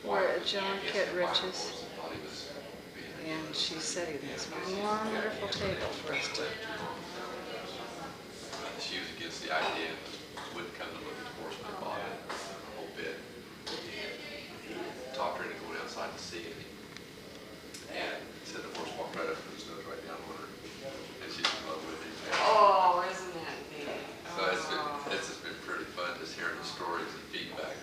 We're at John Kittredge's, and she's setting this wonderful table for us to. She was against the idea, wouldn't come to look at the horse, but bought it a whole bit. Talked her into going outside to see it, and said the horse walked right up to his nose, right down on her, and she's in love with him. Oh, isn't that neat? So it's just been pretty fun just hearing the stories and feedback.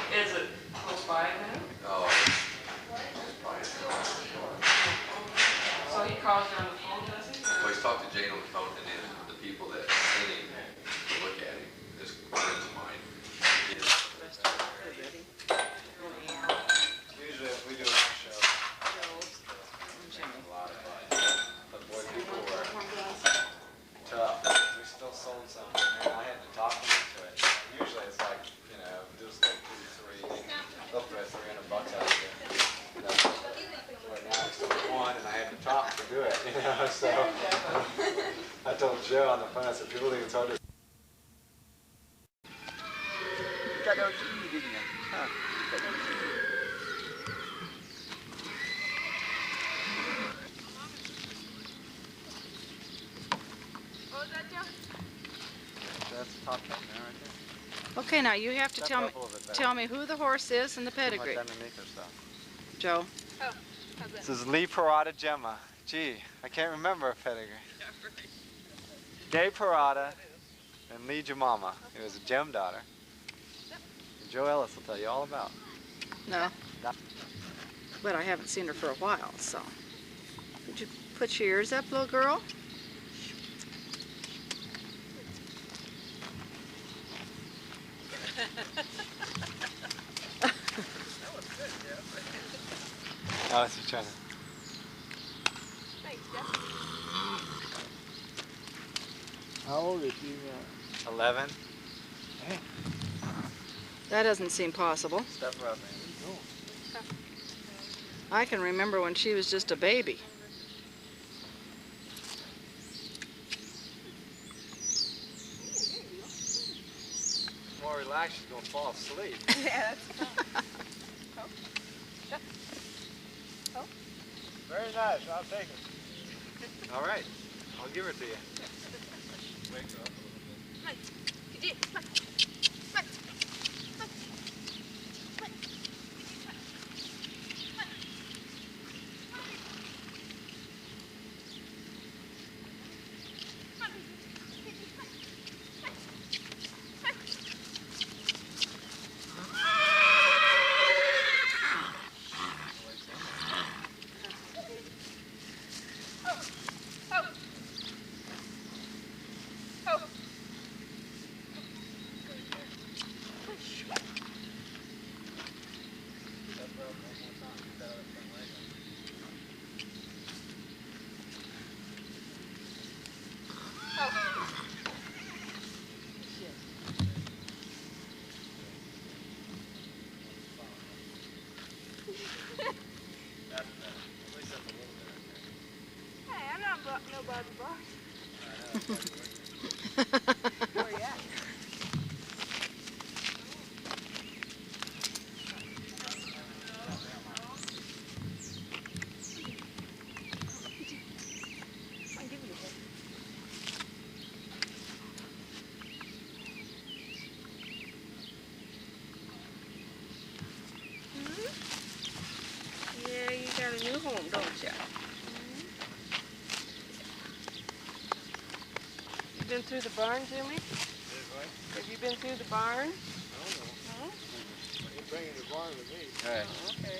Is it close by now? Oh, it's probably So he calls you on the phone, does he? well, he's talked to Jane on the phone, and then the people that sent him to look at him, his friends of mine. Usually if we do our show, a lot of fun. But boy, people were tough. We still sold some, and I had to talk them into it. Usually it's like, you know, just like they'll throw $300 out of it. You know, right now it's still one, and I had to talk to do it, you know, so I told Joe on the phone, I said, people think it's hard to. You got no key, didn't you? Huh? You got no key. That's the top 10 there, right there. Okay, now you have to tell me who the horse is and the pedigree. Right underneath her stuff. Joe. Oh, how's that? This is Lee Parada Gemma. Gee, I can't remember her pedigree. Gay Parada and Lee Jemama. It was a gem daughter. And Joe Ellis will tell you all about. No. But I haven't seen her for a while, so. Would you put your ears up, little girl? Oh, that's trying to. Thanks, Jeff. How old is she? 11. Hey. That doesn't seem possible. Step her up, man. I can remember when she was just a baby. More relaxed, she's gonna fall asleep. Yeah, that's fun. Oh. Very nice, I'll take it. All right, I'll give her to you. Wake her up a little bit. Hey, I'm not nobody boss. Where you at? I'll give you a hit. Yeah, you got a new home, don't you? You been through the barn, Jimmy? Have you been through the barn? No. No? You're bringing the barn with me. Hey. Oh, okay.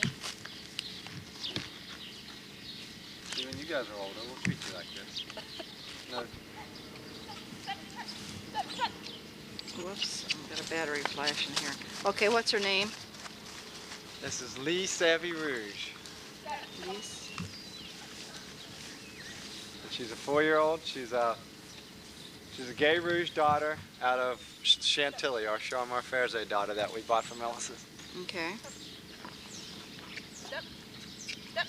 See, when you guys are older, we'll treat you like this. No. Whoops, I've got a battery flashing here. Okay, what's her name? This is Lee Savvy Rouge. Lise. She's a 4-year-old. She's a Gay Rouge daughter out of Chantilly, our Charmar Fairze daughter that we bought from Ellis's. Okay. Step. Step.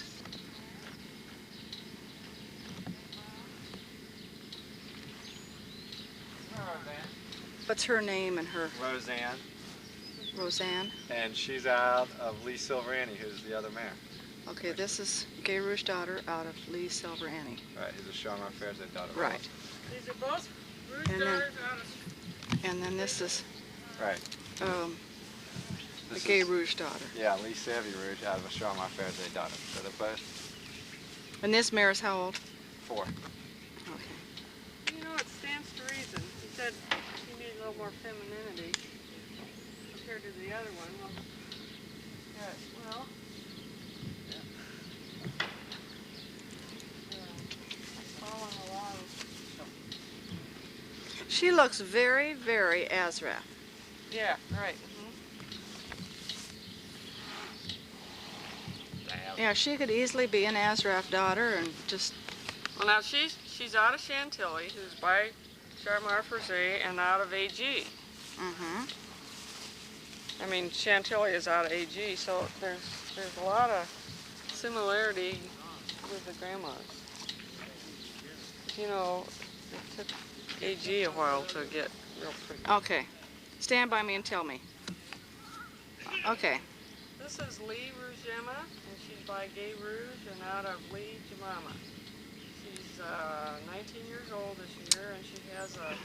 What's her name and her? Roseanne. Roseanne. And she's out of Lee Silverani, who's the other mare. Okay, this is Gay Rouge daughter out of Lee Silverani. Right, who's a Charmant Fair's daughter. Right. These are both Rouge And then- daughters out of... And then this is Right. the This Gay is- Rouge daughter. Yeah, Lee Savvy Rouge out of a Charmant Fair's daughter. So they're both And this mare is how old? 4. Okay. You know, it stands to reason. He said he needed a little more femininity compared to the other one. Well, yes, well... Following along. She looks very, very Azraf. Yeah, right. Yeah, she could easily be an Azraf daughter and just... Well, now she's out of Chantilly, who's by Charmant Frisé, and out of AG. Mm-hmm. I mean, Chantilly is out of AG, so there's a lot of similarity with the grandmas. You know, it took AG a while to get real pretty. Okay. Stand by me and tell me. Okay. This is Lee Rougema, and she's by Gay Rouge and out of Lee Jemima. She's 19 years old this year, and she has a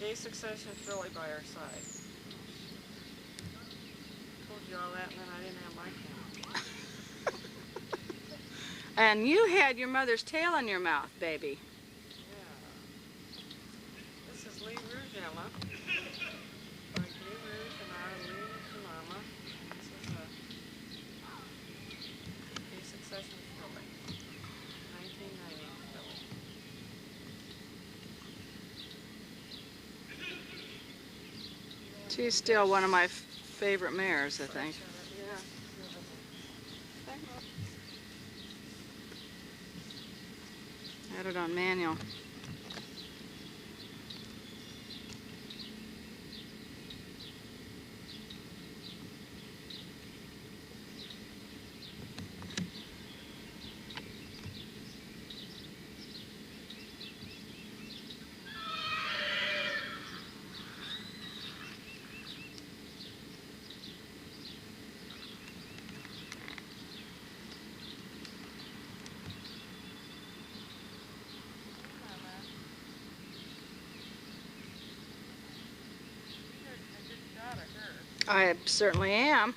Gay Succession filly by her side. Told you all that, and then I didn't have my camera. And you had your mother's tail in your mouth, baby. Yeah. This is Lee Rougema by Gay Rouge and out of Lee Jemima. This is a Gay Succession filly, 1990 filly. She's still one of my favorite mares, I think. Yeah. Had it on manual. I certainly am.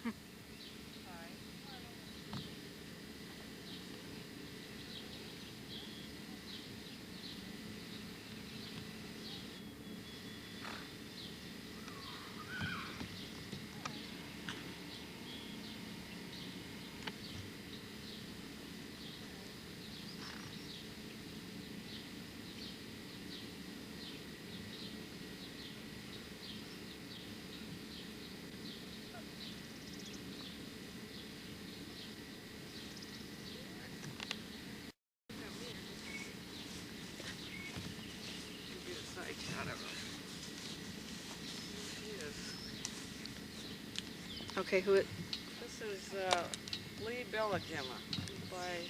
Okay, who it? This is Lee Bella Gemma. She's by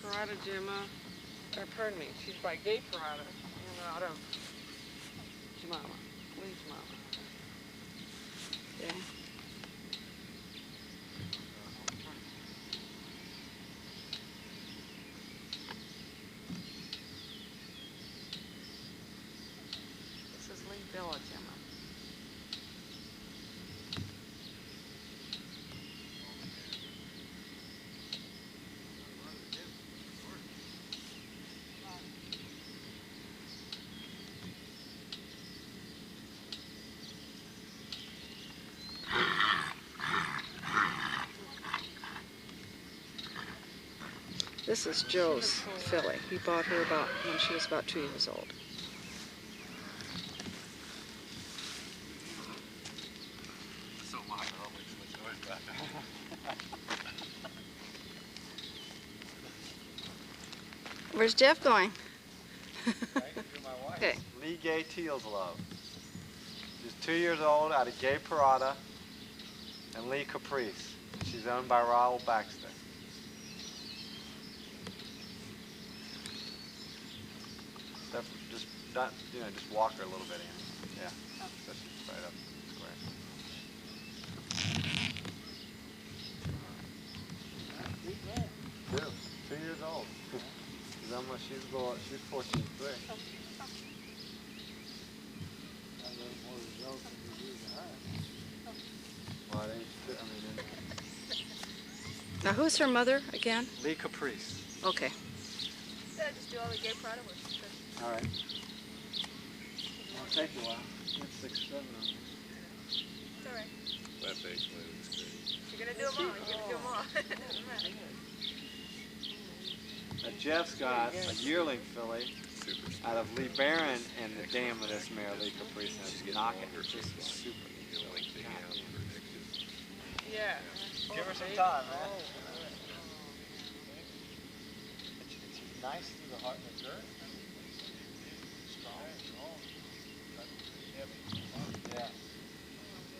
Parada Gemma. Or pardon me, she's by Gay Parada and out of Jemima. Lee Jemima. Okay. This is Lee Bella Gemma. This is Joe's filly. He bought her about when she was about 2 years old. So my girl makes much noise back there. Where's Jeff going? My wife. Okay. Lee Gay Teal's Love. She's 2 years old, out of Gay Parada and Lee Caprice. She's owned by Raoul Baxter. Just not, just walk her a little bit in. Yeah. So she's right up square. Well, she's 14.3. Well, I mean, Now, who's her mother again? Lee Caprice. Okay. Yeah, just do all the gay Prada with. All right. It'll take you a while. That's 6, 7 on there. It's all right. That facially looks great. You're gonna do them all. You're gonna do them all. Doesn't matter. Jeff's got a yearling filly Super. out of Lee Barron and the dam of this mare, Lee Caprice, and it's knocking her. Just super. He'll like taking out for next year. Yeah. Give her some time, man. It's nice through the heart of the dirt. Yeah.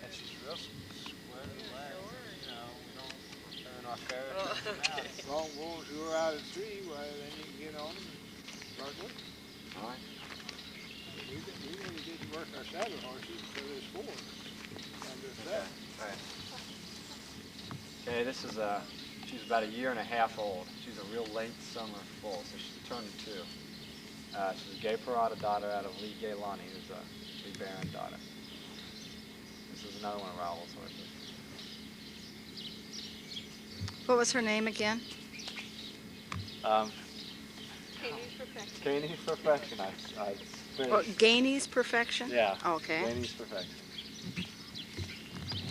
And she's real square to the legs. You know, we don't turn our ferret. Well, once you're out at sea, well, then you can get on them and start working. All right. We really didn't work our saddle horses until there's 4. And just that. All right. Okay, this is she's about 1.5 years old. She's a real late summer foal, so she's turning 2. She's a Gay Parada daughter out of Lee Gaylani, who's a Lee Barron daughter. This is another one of Raoul's horses. What was her name again? Katie's perfection. Katie's Perfection. I Oh, finished. Gainey's Perfection? Yeah. Okay. Katie's Perfection.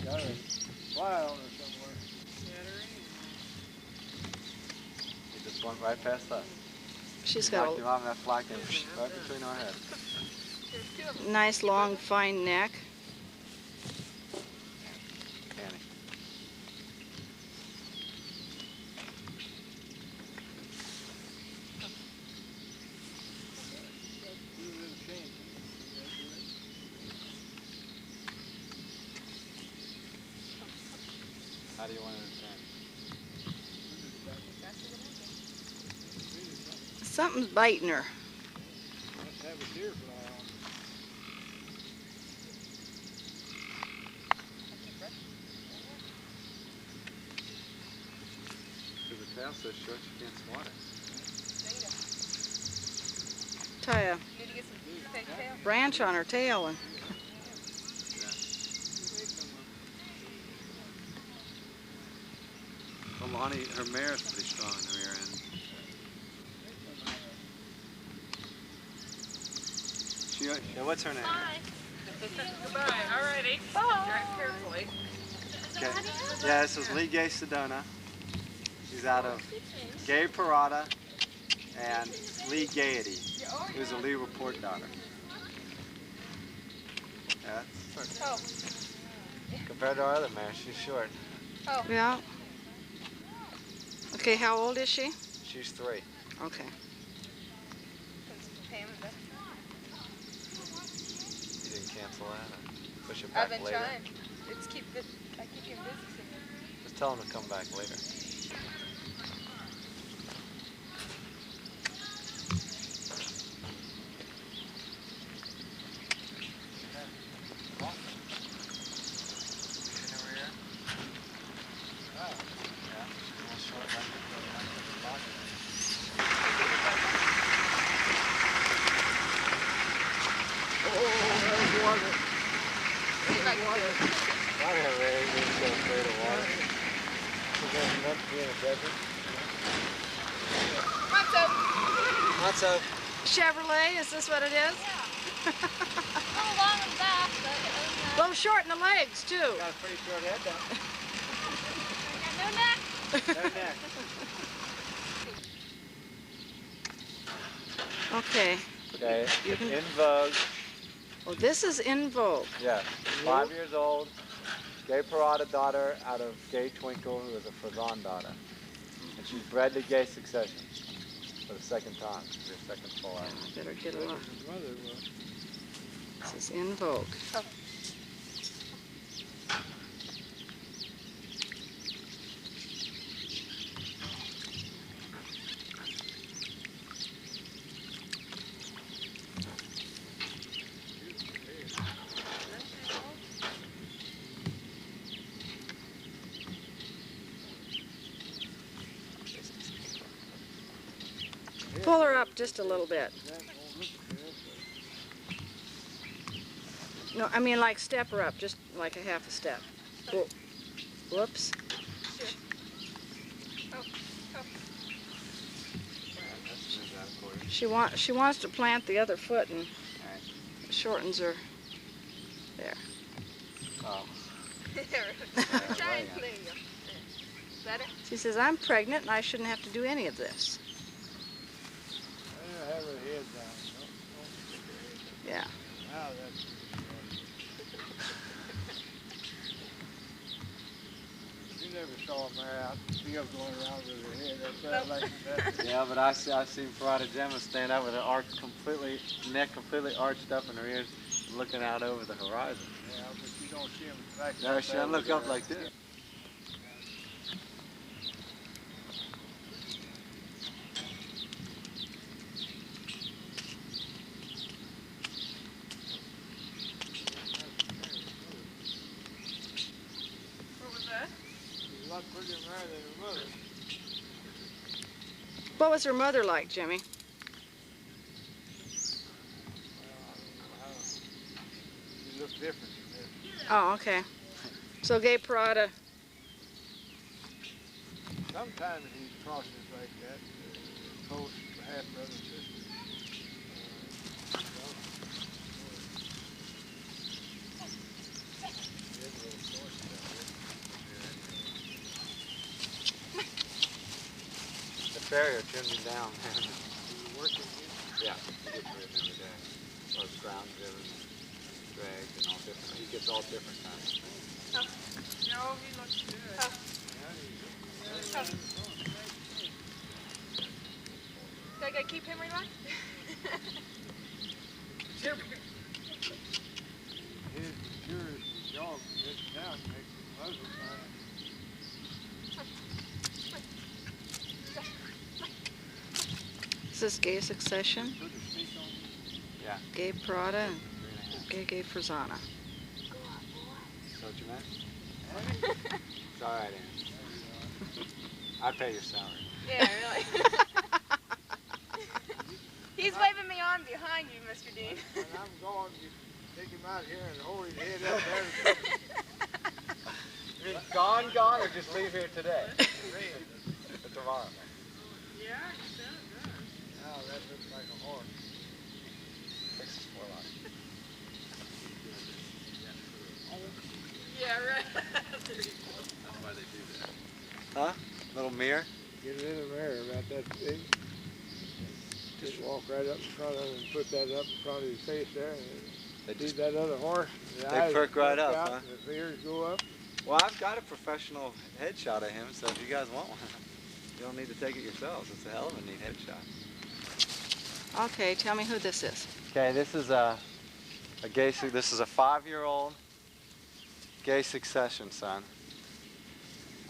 Got a fly on her somewhere. He just went right past us. She's Knocked got him off and that fly came right between our heads. There's 2 of them. a nice, long, fine neck. Annie. Do a little change. How do you want to understand? Something's biting her. Must have a deer fly on. Because the tail's so short you can't swat it. Tie a You need to get some fake tail. branch on her tail. And Well, Lonnie, her mare's pretty strong in the rear end. Yeah, what's her name? Goodbye. Alrighty. Drive carefully. Okay. Yeah, this is Lee Gay Sedona. She's out of Gay Parada and Lee Gaiety, who's a Lee Report daughter. Yeah, that's Oh. compared to our other mare, she's short. Oh. yeah. Okay, how old is she? She's 3. Okay. Pam and Beth. You didn't cancel that or push it I've back been later? trying. I keep getting busy. Just tell him to come back later. Lots of Chevrolet, is this what it is? A little long in the back, but A little short in the legs, too. got a pretty short head though. no neck. No neck. Okay. Okay, You it's can- in vogue. Well, this is in vogue. Yeah, 5 years old. Gay Parada daughter out of Gay Twinkle, who is a Frazan daughter. And she's bred to Gay Succession for the 2nd time. She's her 2nd full out. Better get a look. His mother was. This is in vogue. Oh. Pull her up. just a little bit. That won't look good, but No, I mean like step her up, just like a half a step. Whoa. Whoops. Sure. Oh, oh. Let's move that for you. She wants to plant the other foot and Alright. it shortens her. There. Oh. There. Try and there you go. Better? She says, I'm pregnant and I shouldn't have to do any of this. I don't have her head down. Don't stick her head down. Yeah. Now that's you never saw Mary out in the field going around with her head. That's like that. Yeah, but I've seen Parada Gemma stand up with her neck completely arched up and her ears looking out over the horizon. Yeah, but you don't see them like No, that. she doesn't look up like this. What was that? She's a lot prettier Mary than her mother. What was her mother like, Jimmy? Well, I don't know how. She looked different than this. Oh, okay. So gay Parada. Sometimes he crosses like that, close half brother and sister. The farrier trimmed him down. Working Yeah, he gets rid of him every day. Or it's ground driven, dragged, and all different. He gets all different kinds of things. No, he looks good. Do I gotta keep him relaxed? his purest dog gets down makes his muzzle kind Is this gay succession? of put a stick on him. Yeah. Gay Parada and 3.5. gay Frazana. Is that what you meant? It's all right, Ann. I pay your salary. Yeah, really. He's waving me on behind you, Mr. Dean. When I'm gone, you take him out here and hold his head up there. You mean gone, or just leave here today? Or tomorrow? Yeah, he said it does. Now that looks like a horse. Fixes for a lot. Yeah, right. That's why they do that. Huh? Little mirror? Get a little mirror about that big. Just walk right up in front of him and put that up in front of his face there. And They see just, that other horse. The they eyes perk right perk up, out huh? and the ears go up. well, I've got a professional headshot of him, so if you guys want one, you don't need to take it yourselves. It's a hell of a neat headshot. Okay, tell me who this is. Okay, this is a gay. This is a 5-year-old gay succession son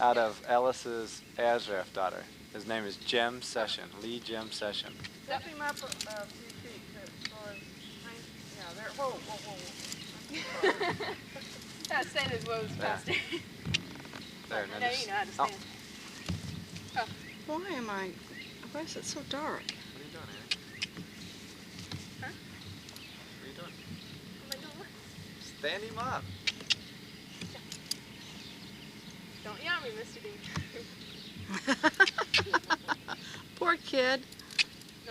out of Ellis's Azraf daughter. His name is Jem Session, Lee Jem Session. Lift him up a few feet as far as, yeah, there, whoa, whoa, whoa, whoa. That's saying as well as faster. There, Now you know how to stand. Why is it so dark? What are you doing, Annie? Huh? What are you doing? Am I doing what? Stand him up. Don't yell at me, Mr. Dean. Poor kid. I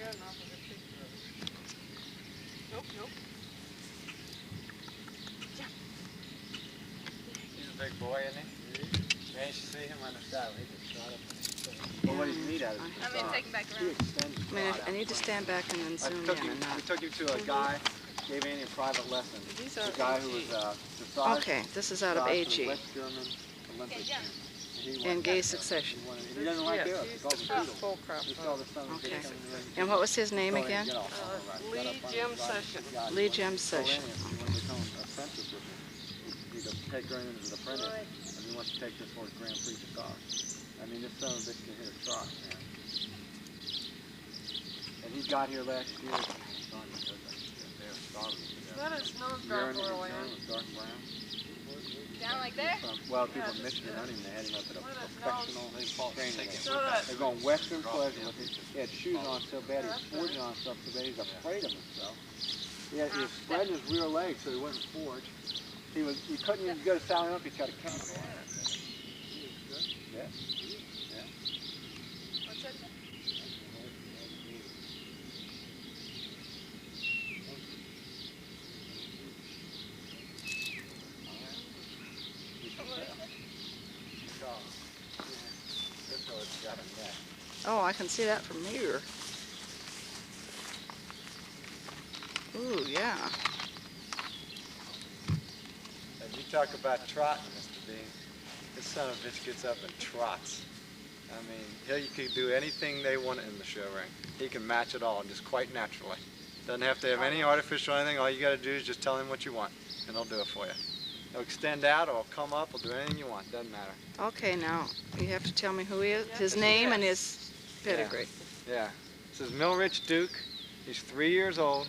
got enough of a picture of it. Nope, nope. He's a big boy, isn't he? Man, you should see him on the saddle. He gets shot up. Well, what he's neat at is I'm gonna take him back he around. extends his I mean, rod I need to stand back and then zoom in and We not. took him to a guy, gave Annie a private lesson. These A are guy who was dressage. Okay, this is out of dressage for the AG West German Olympic Yeah, team. And he in wanted- gay succession. He doesn't like Yes, it. he's It's called the the Beatles. full crop. He saw the sun was Okay. coming in. And what was his name Told him to again? get off. Lee Got up on Jem his ride, Session. got- Lee Jem told Session. Annie he wanted to become an apprentice with him. He's to take her in as an apprentice. And he wants to take this for his Grand Prix to car. I mean, this son of a bitch can hit a truck, man. And he got here last year. They were starving to death. That is no Urine in his gargoyle, urine Ann. was dark brown. Down like there? Well, people from Michigan running, they had him up at a professional training. So that They're going Western pleasure with it. He had shoes on so bad, he was forging on stuff so bad, he's afraid of himself. He was spreading his rear leg so he wouldn't forge. He couldn't even go to Sally Up, he's got a camera on. Yeah. Yeah. What's that? Oh, I can see that from here. Ooh, yeah. And you talk about trotting, Mr. Dean. This son of a bitch gets up and trots. I mean, he can do anything they want in the show ring. He can match it all, just quite naturally. Doesn't have to have any artificial anything. All you got to do is just tell him what you want, and he'll do it for you. He'll extend out, or he'll come up, he'll do anything you want. Doesn't matter. Okay, now you have to tell me who he is, his name, and his pedigree. Yeah. This is Milrich Duke. He's 3 years old.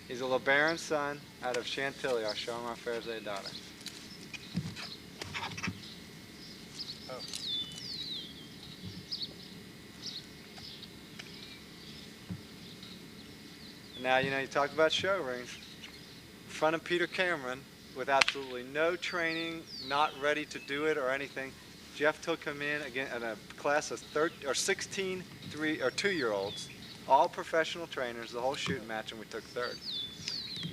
He's a LeBaron son out of Chantilly, our Charmant Fair's daughter. Oh. Now, you know, you talked about show rings. In front of Peter Cameron, with absolutely no training, not ready to do it or anything, Jeff took him in again in a class of 16 2-year-olds, all professional trainers, the whole shooting match, and we took third.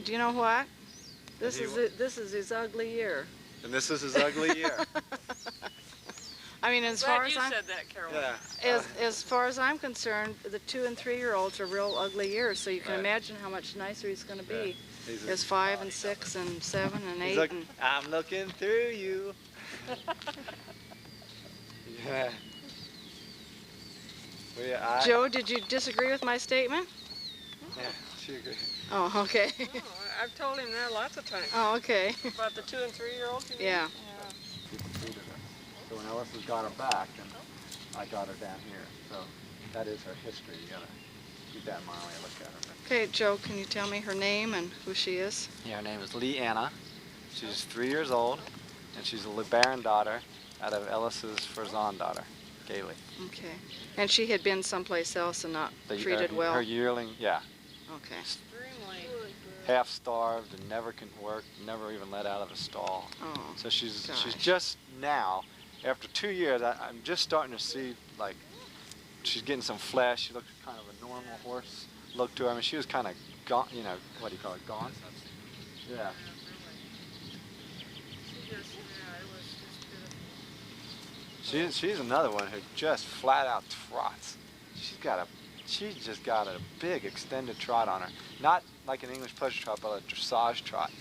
Do you know what? This is his ugly year. And this is his ugly year. I mean, as far glad as you I'm said that, Carolyn. Yeah. as far as I'm concerned, the 2 and 3-year-olds are real ugly years. So you can Right. imagine how much nicer he's going to be. He's As 5 and 6 and 7 and 8. like, And I'm looking through you. Yeah. Well, yeah, Joe, did you disagree with my statement? Yeah, she agreed. Oh, okay. Oh, I've told him that lots of times. Oh, okay. About the 2 and 3-year-olds, you mean? Yeah. So when Ellis got her back, and I got her down here. So that is her history. You gotta keep that in mind when you look at her. Okay, Joe, can you tell me her name and who she is? Yeah, her name is Lee Anna. She's 3 years old, and she's a LeBaron daughter out of Ellis's Farzan daughter, Gailey. Okay. And she had been someplace else and not treated well? Her yearling, yeah. Okay. Extremely. Half starved and never can work, never even let out of a stall. Oh, So she's gosh. just now, after 2 years, I'm just starting to see, like, she's getting some flesh. She looks kind of a normal horse look to her. I mean, she was kind of gaunt, you know, what do you call it, gaunt? Yeah. She just, yeah, it was just pitiful. She's another one who just flat out trots. She's just got a big extended trot on her. Not like an English pleasure trot, but a dressage trot.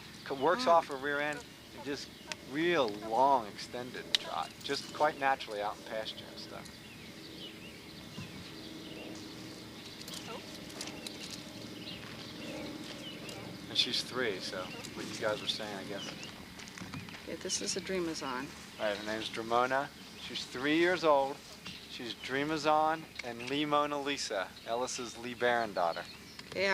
Works off her rear end and just real long extended trot. Just quite naturally out in pasture and stuff. And she's 3, so what you guys were saying, I guess. Okay, this is a Dreamazon. Right, her name's Dramona. She's 3 years old. She's Dreamazon and Lee Mona Lisa, Ellis's LeBaron daughter. Okay,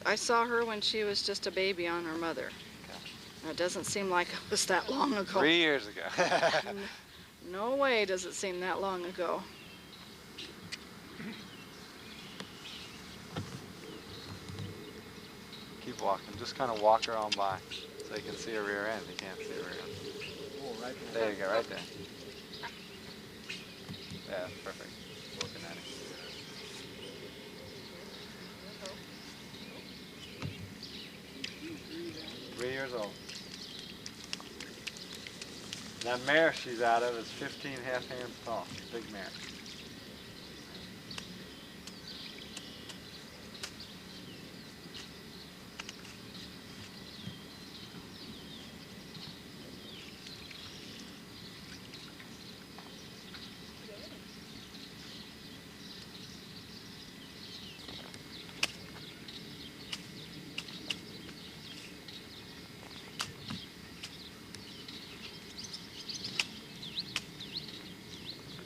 I saw her when she was just a baby on her mother. Okay. It doesn't seem like it was that long ago. 3 years ago. No way does it seem that long ago. Keep walking. Just kind of walk her on by so you can see her rear end. You can't see her rear end. Oh, right there. There you go, right there. Yeah, perfect. Looking at it. Three years old. That mare she's out of is 15 half hands tall. Big mare.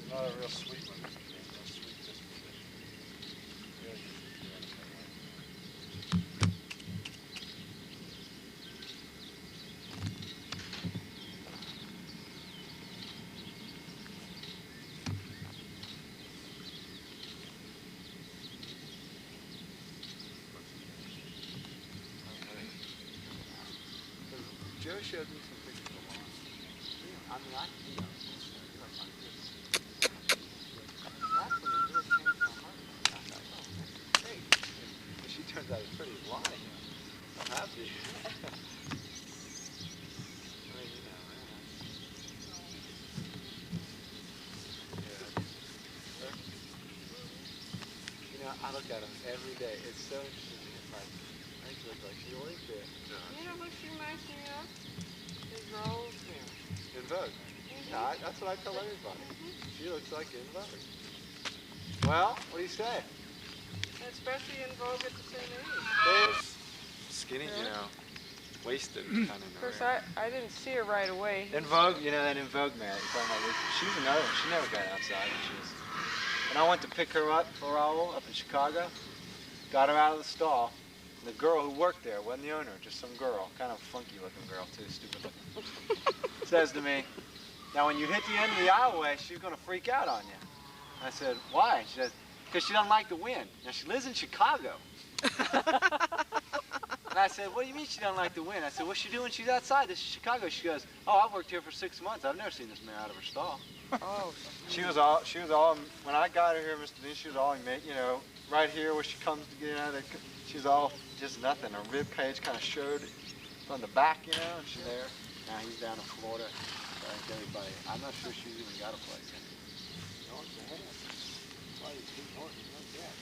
Not a real sweet one. Real sweet disposition. Really doesn't do anything right. Joe showed me some pictures of one. I mean, you know, you're like, that's when it really changed my heart. I thought, oh, that's great. And she turns out it's pretty lot of him. I'm happy. Well, you know, man. Yeah. You know, I look at him every day. It's so interesting to get like, I think she looks like she always did. You know what she reminds me of? Is Rosemary. In Vogue. Yeah, that's what I tell everybody. She looks like In Vogue. Well, what do you say? Especially in Vogue at the same age. There's skinny, you know, wasted kind of. Of course, I didn't see her right away. In Vogue, you know that In Vogue man, you're talking about, she was another one. She never got outside when she was. When I went to pick her up for Raoul up in Chicago, got her out of the stall. The girl who worked there wasn't the owner, just some girl, kind of funky looking girl too, stupid looking. Says to me, now when you hit the end of the aisleway, she's going to freak out on you. I said, why? She says, because she doesn't like the wind. Now she lives in Chicago. And I said, what do you mean she doesn't like the wind? I said, what's she doing? She's outside. This is Chicago. She goes, oh, I've worked here for 6 months. I've never seen this mare out of her stall. Oh. She was all, when I got her here, Mr. Dean, she was all, you know, right here where she comes to get out of the, she's all just nothing. Her rib cage kind of showed on the back, you know, and she's there. Now he's down in Florida. I think everybody, I'm not sure she's even got a place in it. No, it's a hand. Why you keep horses like that?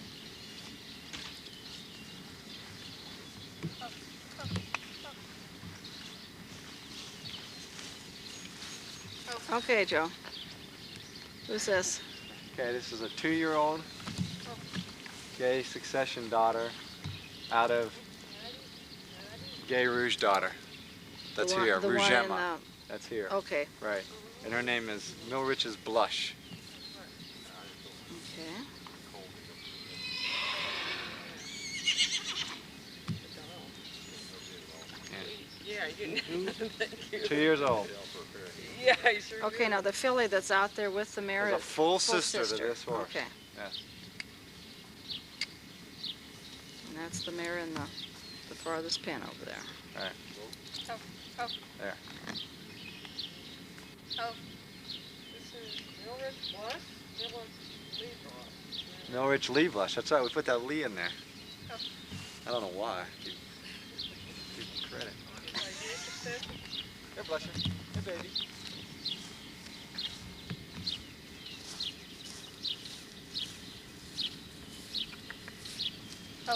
Okay, Joe. Who's this? Okay, this is a 2-year-old gay succession daughter out of Gay Rouge daughter. That's The one- here, the one in Rougema. That's here. Okay. Right. And her name is Milrich's Blush. Okay. Yeah, you didn't. Thank you. 2 years old. Yeah, I sure Okay, did. now the filly that's out there with the mare. Is a full sister to sister. this horse. Okay. Yes. And that's the mare in the farthest pen over there. Right. Oh. There. Oh. This is Milrich Blush. Milrich Leaf. Milrich Lee Blush. That's right. We put that Lee in there. Oh. I don't know why. Give credit. Here, Blusher. Hey, baby. Oh.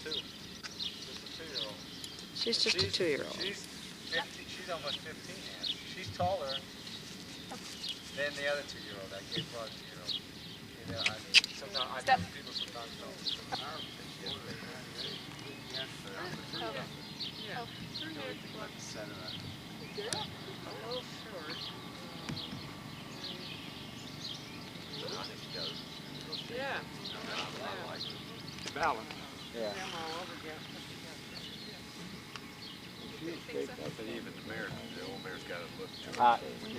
2. Just a 2-year-old. She's just a 2-year-old. She's almost 15 now. She's taller than the other 2-year-old, that gay broad 2-year-old. You know, sometimes I Step. know people sometimes don't. Yeah. A little short. Yeah. Balance. Yeah. I'm all over again. But even the old mare's got to look to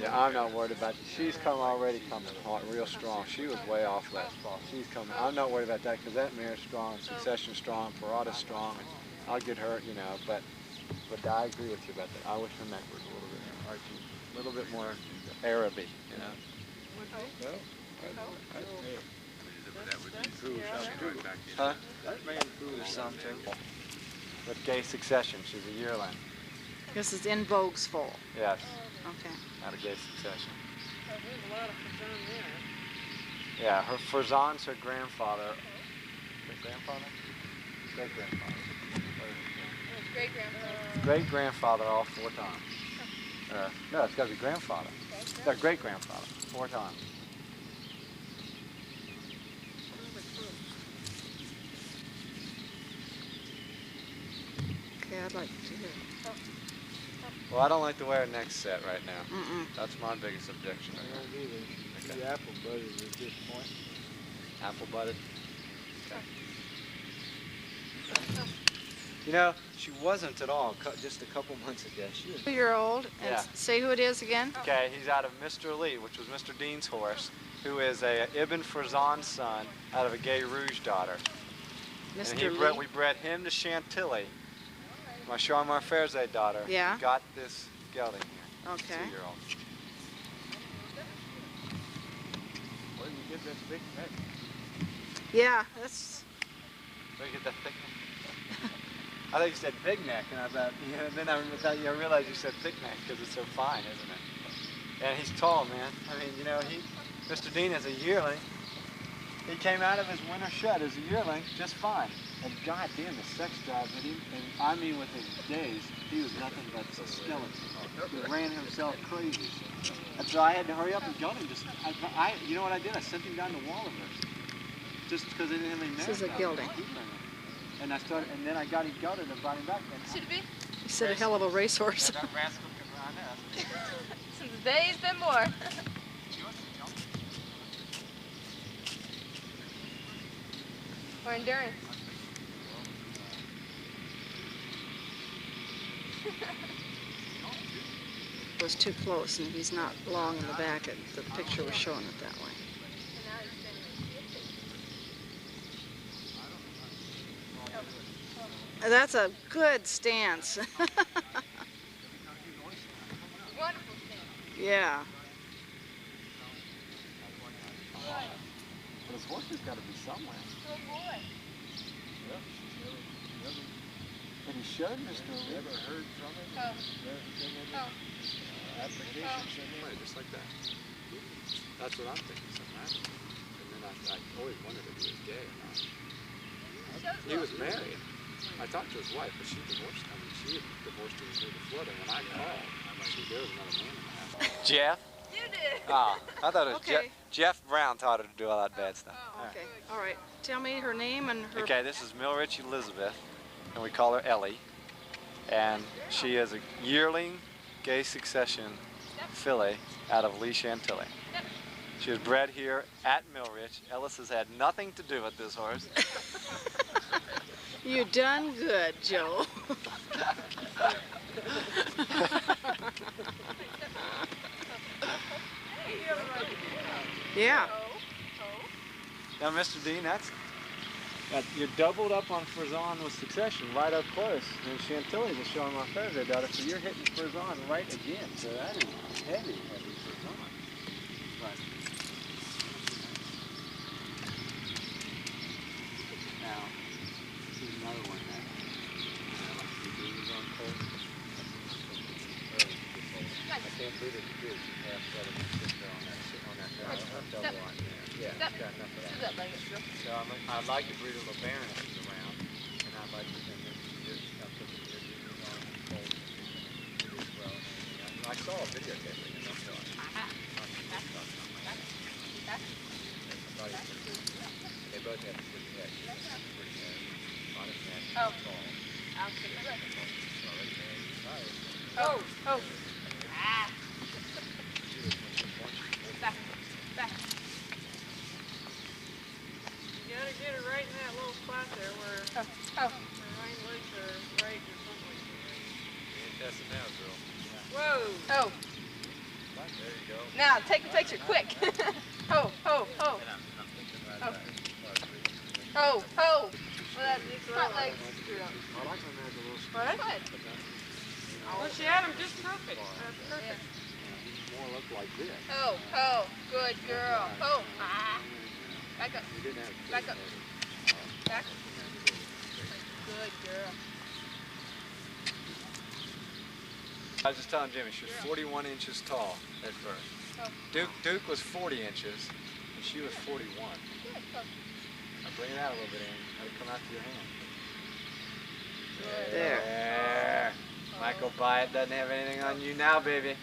it. I'm not worried about it. She's already coming hot, real strong. She was way off last fall. She's coming. I'm not worried about that because that mare's strong, Succession's strong, Parada's strong. And I'll get her, you know. But I agree with you about that. I wish her neck was a little bit more archy, a little bit more Araby, you know. No. That would improve something right back in. Huh? That may improve Something. With Gay Succession, she's a yearling. This is in Vogue's foal. Yes, Okay. out of Gay Succession. We have a lot of Fazan there. Yeah, her Farzan's her grandfather. Her grandfather? Great grandfather. Great grandfather. Great grandfather all 4 times. No, it's got to be grandfather. It's great grandfather 4 times. Okay, I'd like to hear it. Well, I don't like the way her neck's set right now. Mm-mm. That's my biggest objection I right now. don't either. Okay. The apple butter is at this point. Apple butted. Okay. You know, she wasn't at all just a couple months ago. She was. 2-year-old. And Yeah. say who it is again? Okay, he's out of Mr. Lee, which was Mr. Dean's horse, who is a Ibn Farzan's son out of a Gay Rouge daughter. Mr. And Lee. we bred him to Chantilly. My Charmar Fairzay daughter. Yeah. Got this gelding here. Okay. 2-year-old. Where did you get that big neck? Yeah, that's. Where did you get that thick neck? I think you said big neck, and I thought, then I realized you said thick neck because it's so fine, isn't it? And he's tall, man. I mean, Mr. Dean is a yearling. He came out of his winter shed as a yearling just fine. And goddamn, the sex drive at him, and I mean within days, he was nothing but a skeleton. He ran himself crazy. And so I had to hurry up and gut him. You know what I did? I sent him down to Wallenberg. Just because they didn't have any This is a marriage gelding. and then I got him gutted and brought him back. Should it be? You said a hell of a racehorse. That rascal came around there. Since the day's been more. Or endurance. It was too close, and he's not long in the back. The picture was showing it that way. That's a good stance. Wonderful thing. Yeah. But his horse has got to be somewhere. Oh boy. And he showed Mr. Lee. Never heard from him? Oh. Never been any applications in there? Right, just like that. That's what I'm thinking, something happened. And then I always wondered if he was gay or not. He was married. I talked to his wife, but she divorced him. I mean, she had divorced him through the flood, and when I called, there was another man in the house. Jeff? You did. Oh, I thought it was Okay. Jeff Brown taught her to do all that bad stuff. Okay. All right. Tell me her name and her. Okay, this is Milrich Elizabeth, and we call her Ellie. And she is a yearling gay succession filly out of Lee Chantilly. She was bred here at Milrich. Ellis has had nothing to do with this horse. You done good, Joe. Yeah. Now, Mr. Dean, you're doubled up on Frizon with succession right up close. And Chantilly's a Charmar Fairzay daughter, so you're hitting Frizon right again. So that is heavy Frizon. But now, here's another one that I can't believe it did. She passed that on that double on there. Yeah, Step. it's got enough of that. Sit up, Megan. So I'd like to breed a LeBaron if he's around, and I'd like to send him I'll put the ear juniors on hold as well. And I saw a videotape of him, I'm telling you. They both have pretty head. Pretty head. Honest man. Oh. Tall. I'll sit up. Already married. Retired. Oh. Oh. Ah. Back. Back. You gotta get her right in that little spot there where Oh. her hind legs are right or something like that. You ain't testing now, girl. Whoa! Oh. There you go. Now take the picture quick. Ho, ho, ho. And I'm thinking right Oh. back. Ho, ho. Well, that front legs screwed up. I like when there's a little What? Good. Well, she had him just perfect. That's perfect. more look like this. Ho, ho. Good girl. Ho. Ah. Back up. You didn't have Back up. Back. Good girl. I was just telling Jimmy, she was 41 inches tall at first. Oh. Duke was 40 inches, and she was 41. Good. Ho. Now bring it out a little bit, Amy. Let it come out to your hand. Good. There. Michael Byatt doesn't have anything on you now, baby.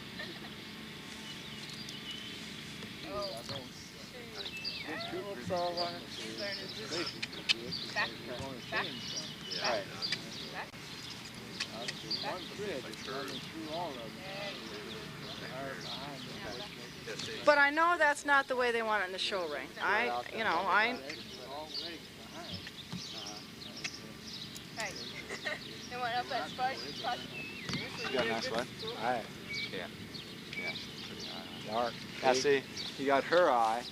Oh. She's learning this. Back. Back. All right. Back. one thread that's running through all of them. But I know that's not the way they want it in the show ring. I Already behind. Hey. They want up that spot. You got a nice one? All right. Yeah. Yeah. Dark. Now see, you got her eye,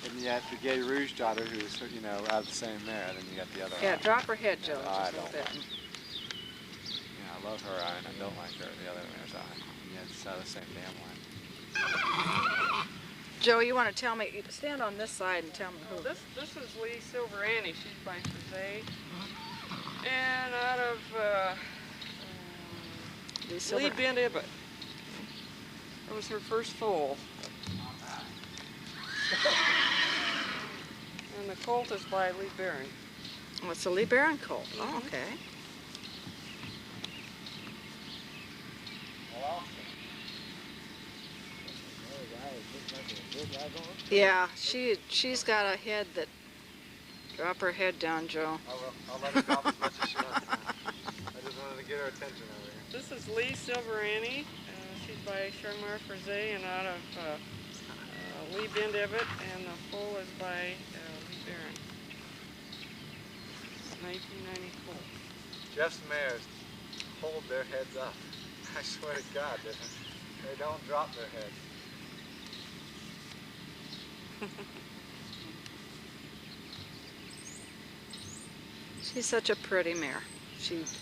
And yet the Gay Rouge daughter, who's, you know, out of the same mare, then you got the other Yeah, eye. drop her head, Joe, I just a little don't bit. Yeah, I love her eye, and I don't like her, the other mare's eye. And yet it's out of the same damn line. Joe, you want to tell me, stand on this side and tell me who. This is Lee Silver Annie. She's by Frisee. And out of Lee Bent Ibbett. That was her first foal. And the colt is by Lee Barron. Oh, it's a Lee Barron colt. Oh, okay. Yeah, she's got a head that. Drop her head down, Joe. I'll let her drop as much as she wants. I just wanted to get her attention over here. This is Lee Silver Annie. She's by Charmar Frisee and out of Lee Bent Ibbett, and the foal is by Lee Barron. 1994. Jeff's mares hold their heads up. I swear to God, they don't drop their heads. She's such a pretty mare. She's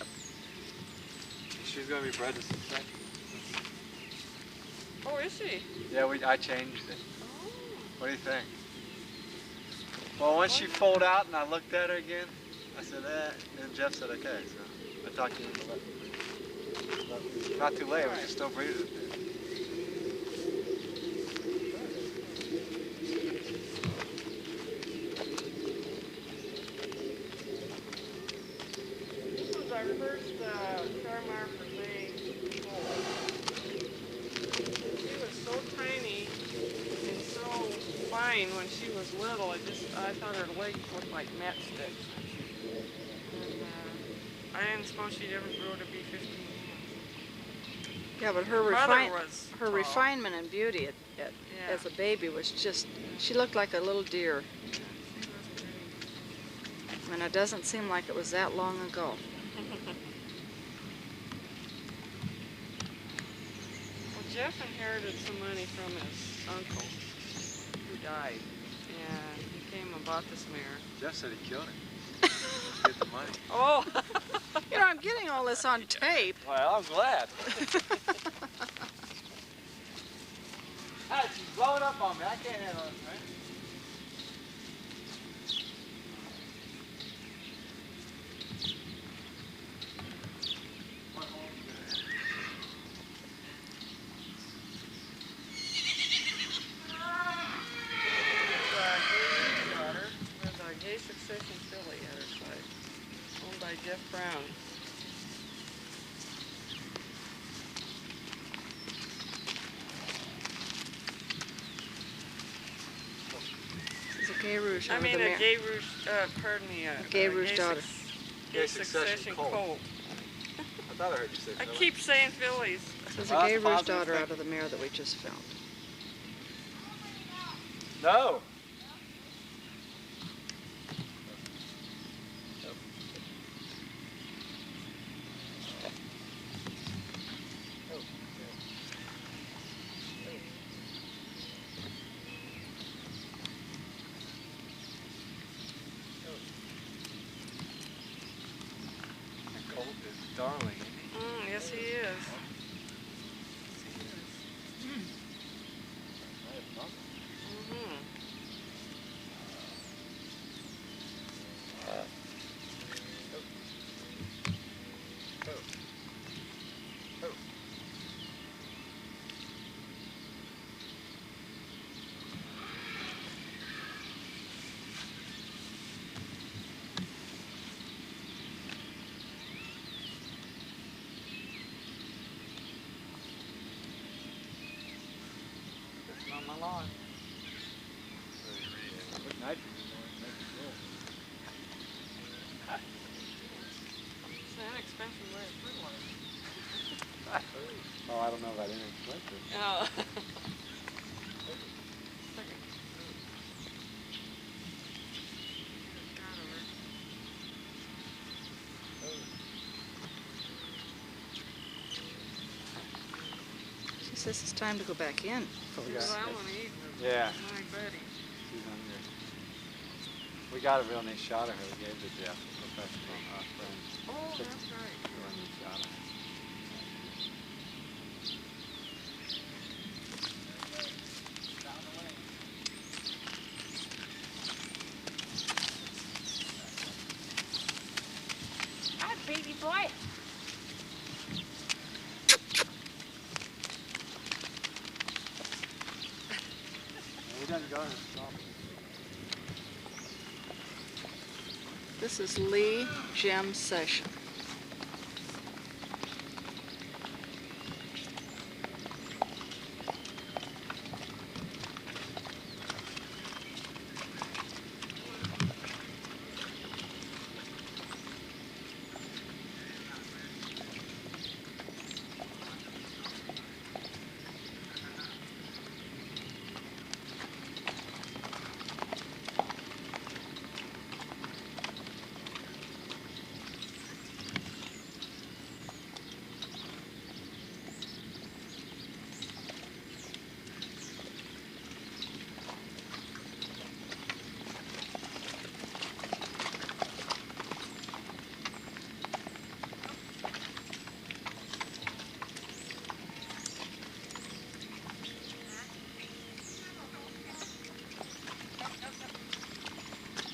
going to be bred to success. Oh, is she? Yeah, I changed it. Oh. What do you think? Well, once she pulled out and I looked at her again, I said, and Jeff said, okay. So I talked to him to let me. Not too late, we can still breed it. This was our first Charmar Frisee foal. She was so tiny and so fine when she was little. I thought her legs looked like matchsticks. And I didn't suppose she'd ever grow to be 15 years. Yeah, but her tall. refinement and beauty as a baby was just, she looked like a little deer. And it doesn't seem like it was that long ago. Well, Jeff inherited some money from his uncle who died, and he came and bought this mare. Jeff said he killed him. Get the money. Oh! You know, I'm getting all this on tape. Well, I'm glad. She's blowing up on me. I can't handle it, right? There's a gay succession filly at her side, owned by Jeff Brown. It's a Gay Rouge. I mean, a Gay Rouge, pardon me, a Gay Rouge daughter. Gay succession colt. I thought I heard you say I Philly. keep saying fillies. There's Well, a that's Gay a Rouge positive daughter thing. out of the mare that we just found. No. Colt is darling, isn't he? Yes, he is. Mm-hmm. On my lawn. Put nitrogen in there and make it It's an inexpensive way of fertilizer. Oh, I don't know about inexpensive. Oh. She says it's time to go back in. Well, I want to eat her. Yeah. My buddy. She's on We got a real neat shot of her. We gave to Jeff, a professional friend. Oh, that's right. Real neat shot of her. Hi, baby boy. We didn't go in the swamp. This is Lee Gem Session.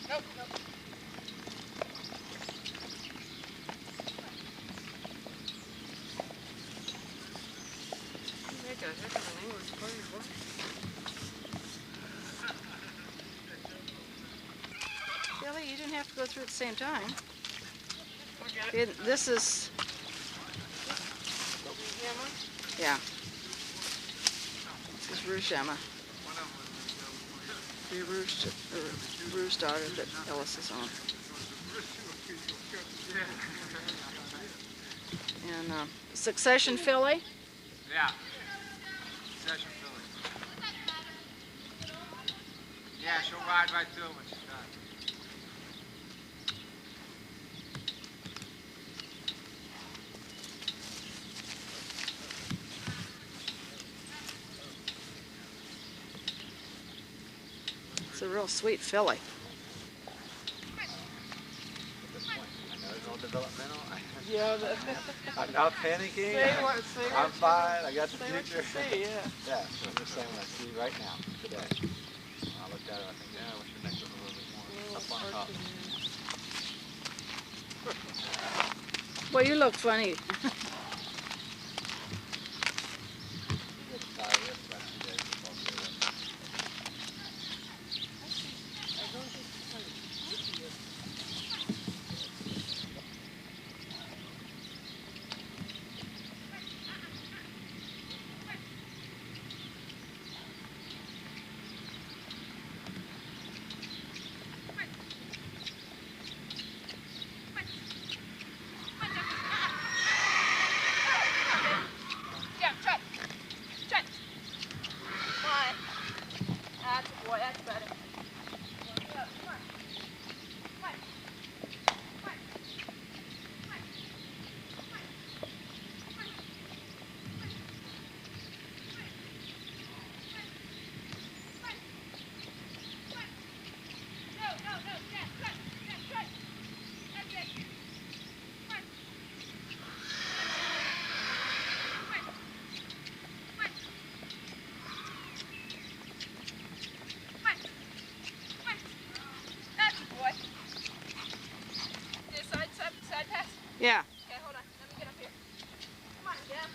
Nope, nope. You make a heck of an English party book. Billy, you didn't have to go through at the same time. Look at it. This is, Hammer. yeah. This is Rouge Emma. The Rouge daughter that Ellis is on. And Succession filly. Yeah. Session filly. Yeah, she'll ride right through when she's done. It's a real sweet filly. At this point, I know it's all developmental. Yeah, I'm not panicking. say what I'm fine. I got the say what you future. see, yeah. Yeah, so I'm just saying what I see right now, today. I looked at it, I think, yeah, I wish your neck was a little bit more up on top. Well, you look funny. Yeah, try. Try. Come on. That's a boy. That's better. Yeah, come on. Come on. Come on. Come on. No, no, no. Yeah, try. Yeah, try. That's it. Come on. That's a boy. This side pass. Yeah. Okay, hold on. Let me get up here. Come on, Jim.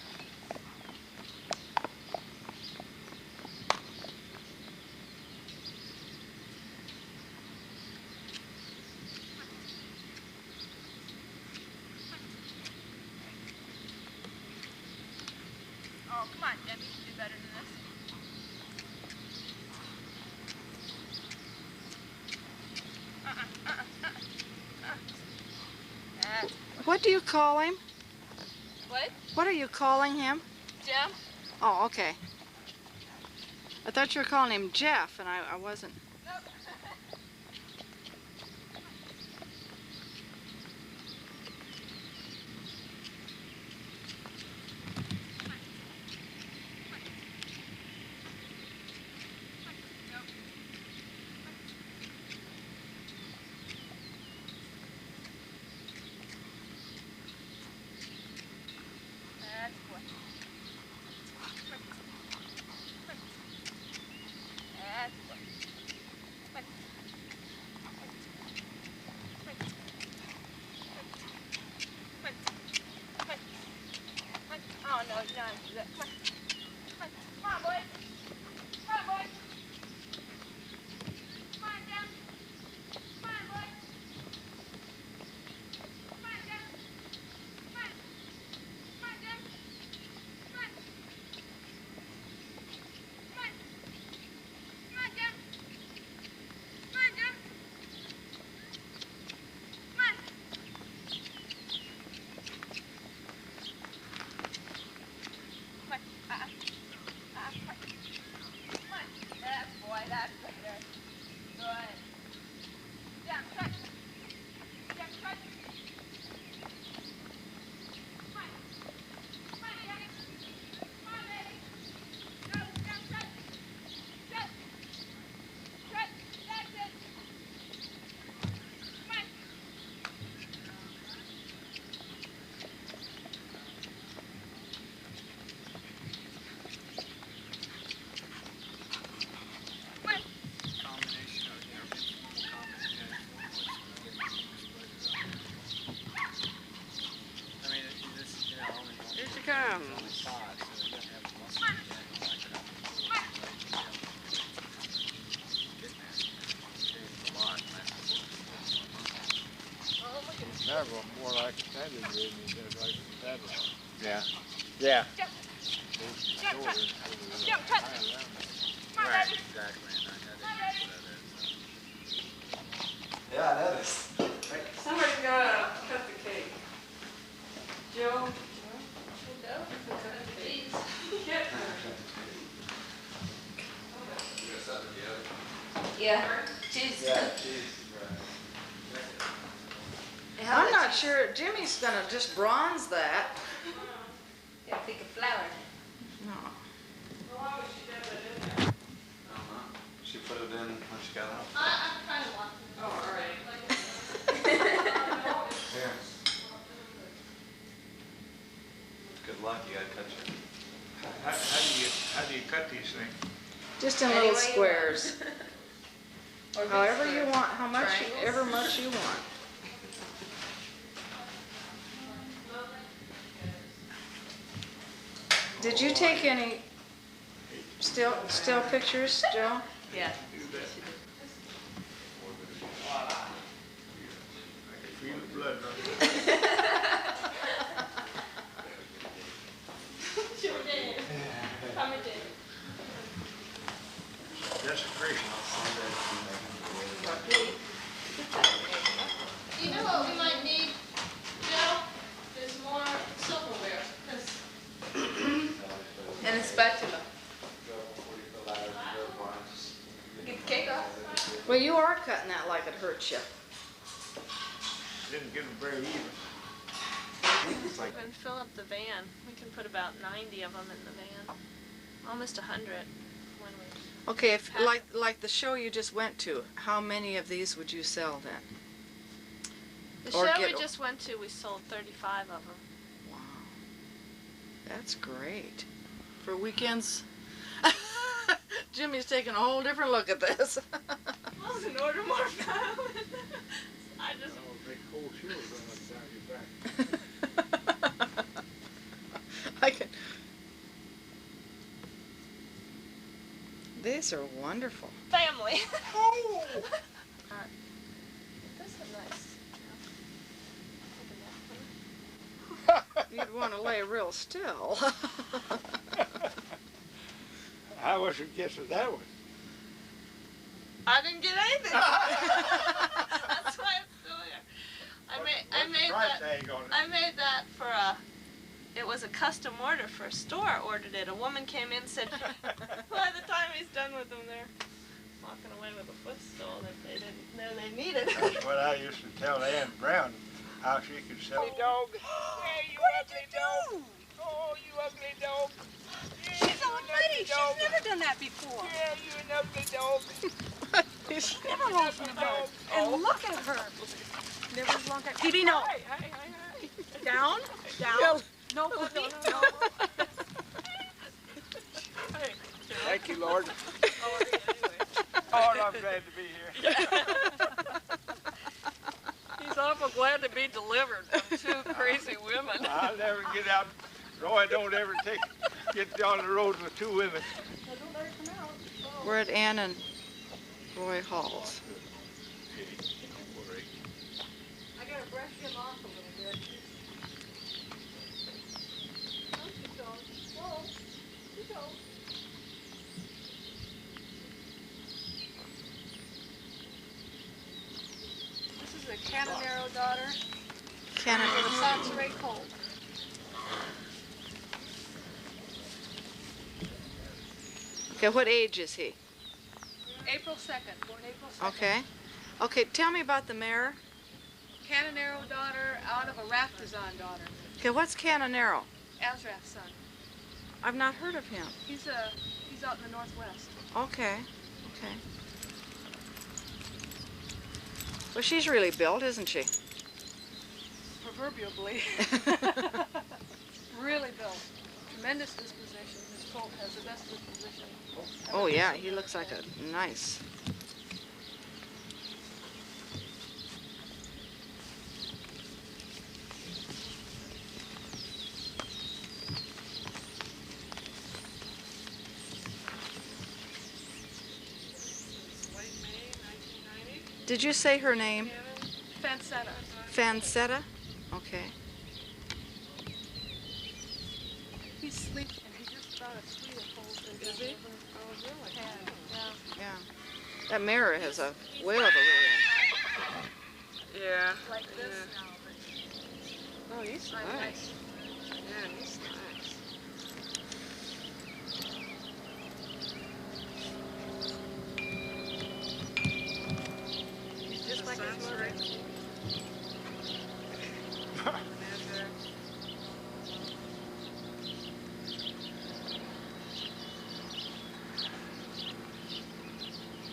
Oh, come on, Jim. You can do better than this. That's What do you call him? what? What are you calling him? Jim? Oh, okay. I thought you were calling him Jeff, and I wasn't. Nope. Oh, you don't have to do that. Come on. Come on. Come on, boy. Come on, boy. Come on, Jim. Come on, boy. Come on, Jim. Come on. Come on, Jim. Come on. Come on. Come on, Jim. Come on, Jim. Come on. Come on. Come on. Come on. That's boy. That's better. Good. Down, cut. Down, cut. Come on. Come on, Danny. Come on, baby. Go, down, cut. Cut. Cut. That's it. Come on. Come on. Combination of, informal combination and I mean, this is, only one. Here she comes. Only 5, so it doesn't have the muscle yet. Like it up a lot. Never more like a standard rig than it does like a saddle. Yeah. Yeah. Jump. It's Jump, shorter, cut. so it's Jump, cut. higher around there. Come on, Right, baby. exactly. And I Come on, know baby. Yeah, I noticed. Somebody's gotta cut the cake. Jill? Yeah. Cheese. Yeah, cheese. I'm not sure, Jimmy's gonna just bronze that. Yeah, pick a flower. No. Why would she have that in there? I don't know. She put it in when she got home. I'm trying to walk. Oh, all right. Here. Good luck, you gotta cut your. How do you cut these things? Just in Any little way you squares. Or just However for you want, how much, triangles? ever much you want. Did you take any still pictures, Joe? Yeah. I can feel the blood running. Sure did. Probably did. Desecration. You know what we might need, Joe? Is more silverware. And a spatula. Get the cake off. Well, you are cutting that like it hurts you. Didn't get them very even. We can fill up the van. We can put about 90 of them in the van. Almost 100 when we... Okay, if like the show you just went to, how many of these would you sell then? The Or show get- we just went to, we sold 35 of them. Wow, that's great. For weekends, Jimmy's taking a whole different look at this. I was gonna order more from I just... Big cold chills running down your back. I can. These are wonderful. Family. Oh! This is nice. You'd want to lay real still. I wasn't guessing that one. I didn't get anything. That's why it's still here. I made that for a. It was a custom order for a store. Ordered it. A woman came in and said, by the time he's done with them, they're walking away with a footstool that they didn't know they needed. That's what I used to tell Ann Brown, how she could sell a dog. Hey, you ugly dog. Oh, you ugly dog. Yeah, She's a old lady. She's never done that before. Yeah, you an ugly dog. Never lost in a boat. And look at her. Never long time. Did he know? Down? Down? No, puppy. No. Thank you, Lord. Oh, anyway. Lord, I'm glad to be here. He's awful glad to be delivered from two crazy women. I'll never get out Roy don't ever get down the road with two women. We're at Ann and Roy Hall's. I gotta brush him off a little bit. Whoa, you go. This is a Canonero daughter with a Sansaray colt. Okay, what age is he? April 2nd, born April 2nd. Okay. Okay, tell me about the mare. Canonero daughter out of a Raftazon daughter. Okay, what's Canonero? Azrath's son. I've not heard of him. He's out in the northwest. Okay, okay. Well, she's really built, isn't she? Proverbially. Really built. Tremendous disposition. His colt has the best disposition. Oh yeah, he looks like a nice. Late May 1990. Did you say her name? Fancetta. Fancetta? Okay. He's sleek and he's just about as sweet a colt as Is he? Oh, really? Yeah. Yeah. That mare has a whale of a rear end. Yeah. Like this Yeah. now, but Oh, he's nice. Yeah, he's nice. he's just like his mother.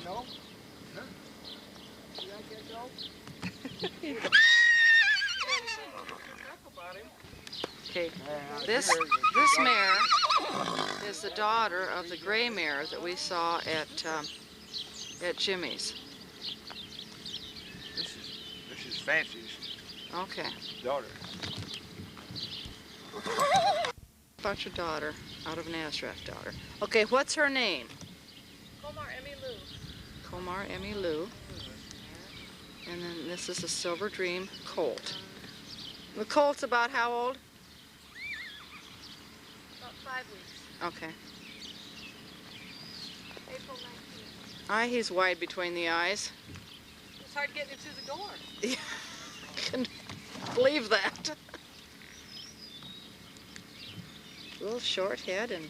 No? You like that dog? Okay. This mare is the daughter of the gray mare that we saw at Jimmy's. This is Fancy's Okay. daughter. About your daughter, out of Nazareth daughter. Okay, what's her name? Komar Emmy Lou. Komar Emmy Lou. And then this is a Silver Dream colt. The colt's about how old? About 5 weeks. Okay. April 19th. Aye, he's wide between the eyes. It's hard getting him through the door. Yeah, I can believe that. Little short head and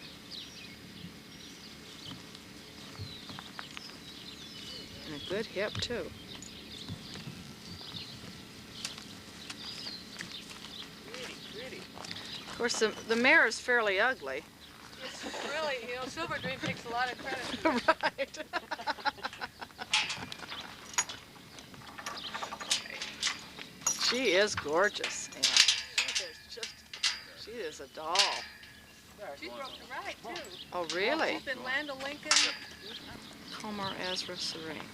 a good hip too. Pretty, pretty. Of course, the mare is fairly ugly. It's really, Silver Dream takes a lot of credit for it. Right. She is gorgeous. Yeah. She is a doll. She broke the ride, too. Oh, really? She's been Land O'Lincoln. Komar Ezra Serene.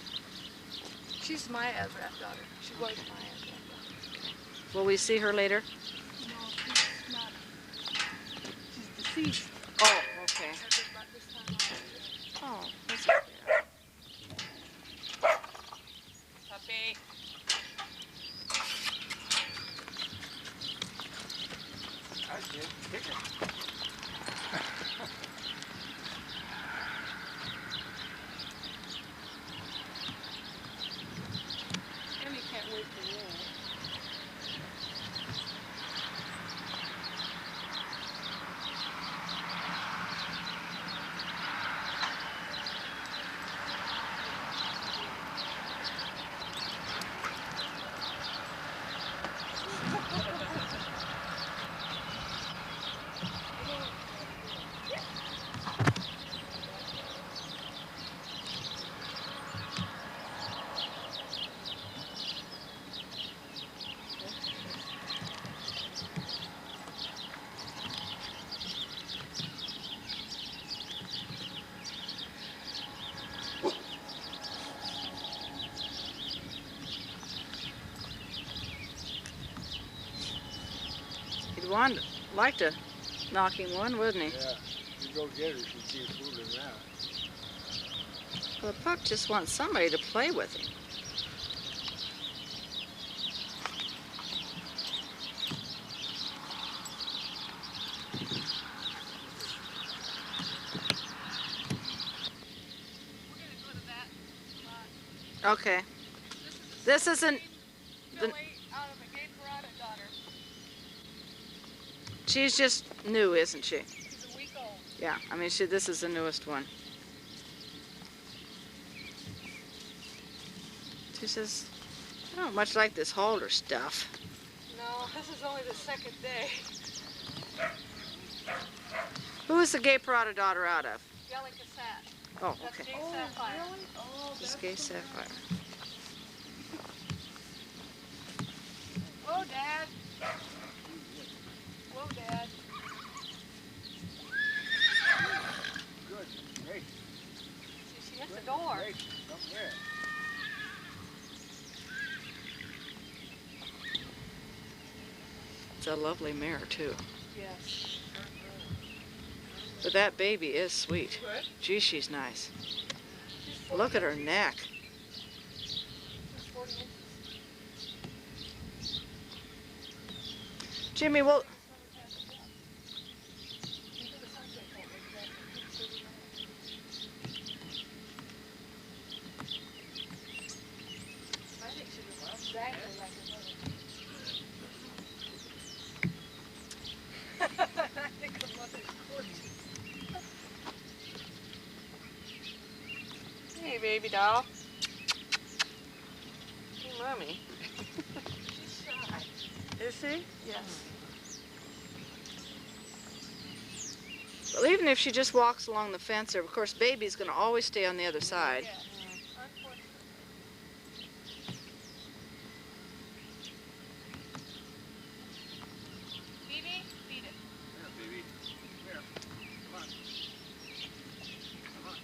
She's my Azrath daughter. She was my Azrath daughter. Will we see her later? No, she's not. She's deceased. Oh, okay. I think about this time last year. Oh, that's okay. Puppy. I did. Pick it. Emmy can't wait to roll. He'd like to knocking one, wouldn't he? Yeah. You go get her, she'd see fooling around. Well, the puck just wants somebody to play with him. Okay. This isn't. Filly out of a gay Parada daughter. She's just new, isn't she? She's a week old. Yeah. I mean, this is the newest one. She says, I don't much like this halter stuff. No, this is only the second day. Who is the gay Parada daughter out of? Yelling cassette. Oh, That's okay. gay sapphire. Really? Oh, This is gay sapphire. Whoa, Dad. Whoa, Dad. Good. Great. She hit the door. Great. Come here. It's a lovely mare, too. Yes. But that baby is sweet. What? Gee, she's nice. Look at her neck. She's 40 inches. Jimmy, well, I think she was exactly like her mother. I think her mother's gorgeous. Hey, baby doll. Hey, Mommy. She's shy. Is she? Yes. well, even if she just walks along the fence there, of course, baby's going to always stay on the other side. Yes. Unfortunately. Phoebe, feed it. Here, baby. Here. Come on. Come on.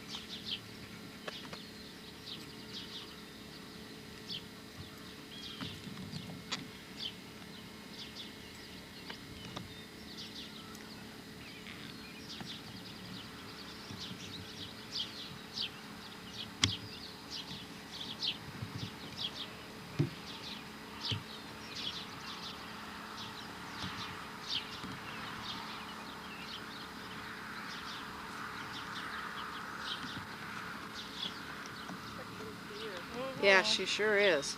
Yeah, she sure is.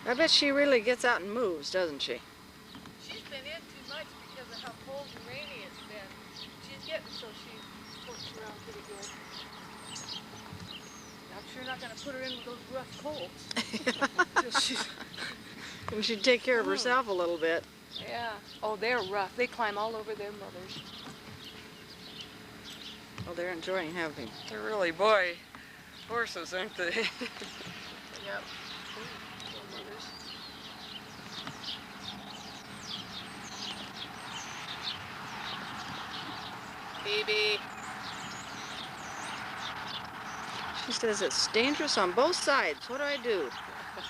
I bet she really gets out and moves, doesn't she? She's been in too much because of how cold and rainy it's been. She's getting so she floats around pretty good. I'm sure not going to put her in with those rough colds. And she'd take care of herself a little bit. Yeah. Oh, they're rough. They climb all over their mothers. Well, they're enjoying having. They're really boy horses, aren't they? Yep. Their mothers. Baby. She says it's dangerous on both sides. What do I do? What's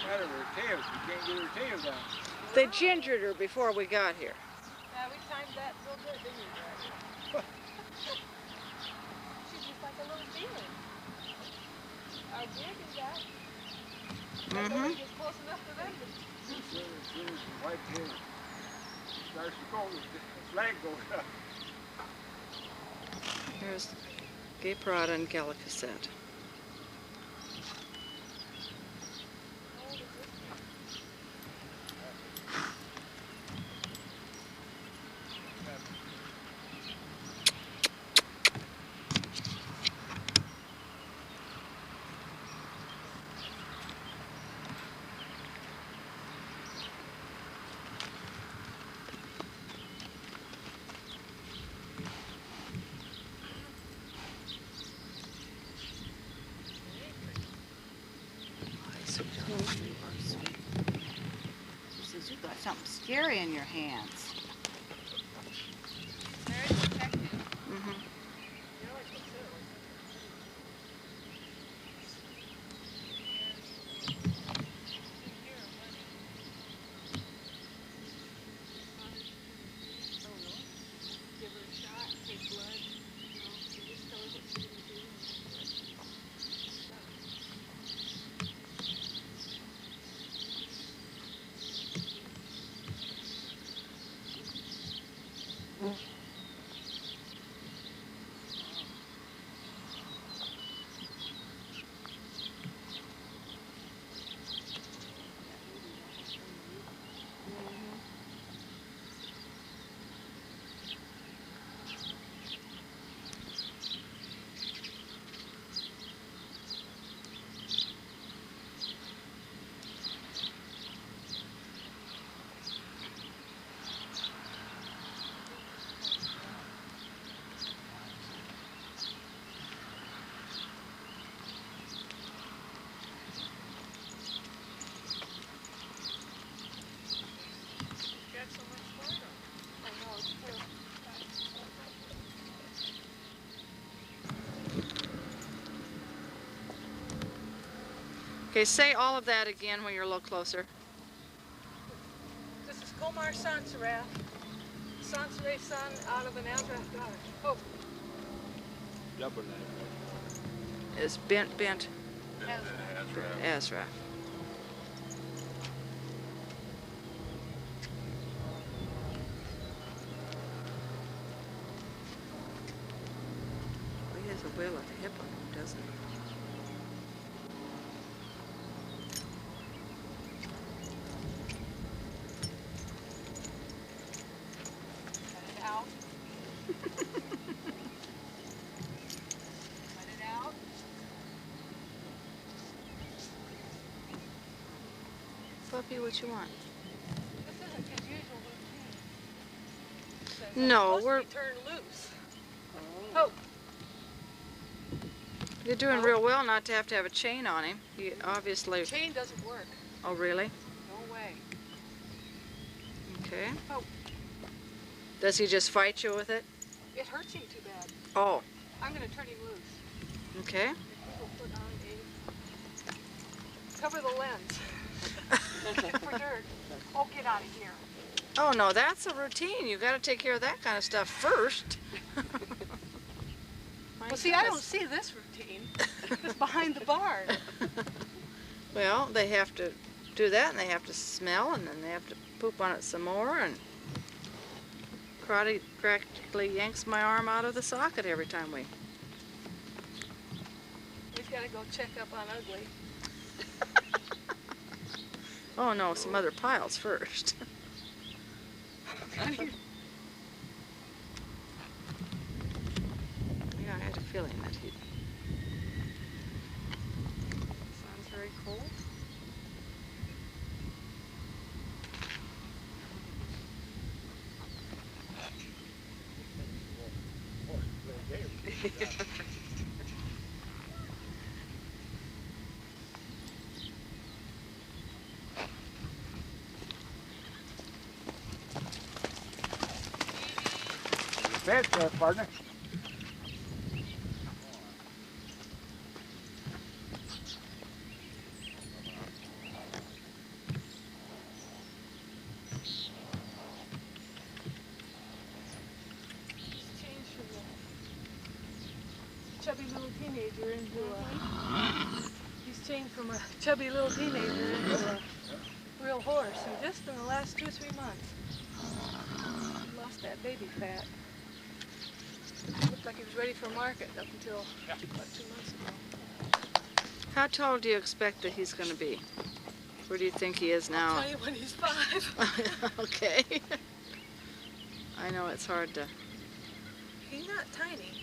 the matter with her tail? She can't get her tail down. They gingered her before we got here. Yeah, we timed that real good, didn't we, Dad? She's just like a little feeling. Our jig is that. Mm-hmm. It's close enough for them to... As soon as the white tail starts to go, the flag goes up. Here's Gay Parada and Gallicassette. She says, you got something scary in your hands. Okay, say all of that again when you're a little closer. This is Komar Sansaraf. Sansaraf son out of an Azraf daughter. Oh, Double name. It's Bent Azraf. Well, he has a wheel at the hip on him, doesn't he? let it out. Let it out. Puppy, what you want? This isn't his usual routine. Says No, I'm supposed we're- to be turned loose. Oh, You're doing real well not to have a chain on him. You obviously. chain doesn't work. Oh, really? No way. Okay. Oh. Does he just fight you with it? It hurts him too bad. Oh, I'm going to turn him loose. okay. We'll put on a... Cover the lens. Check for dirt. Oh, get out of here. Oh, no, that's a routine. You got to take care of that kind of stuff first. My Well, see, I don't goodness. see this routine. It's behind the barn. Well, they have to do that, and they have to smell, and then they have to poop on it some more, and practically yanks my arm out of the socket every time we... We've got to go check up on Ugly. Oh, no, some other piles first. Yeah, I had a feeling that he'd... Sounds very cold. Fence there, partner. He's changed from a chubby little teenager into a... He's changed from a chubby little teenager into a real horse, and just in the last 2 or 3 months. He lost that baby fat. Looked like he was ready for market up until about 2 months ago. How tall do you expect that he's going to be? Where do you think he is I'll now? tell you when he's 5. Okay. I know it's hard to... He's not tiny.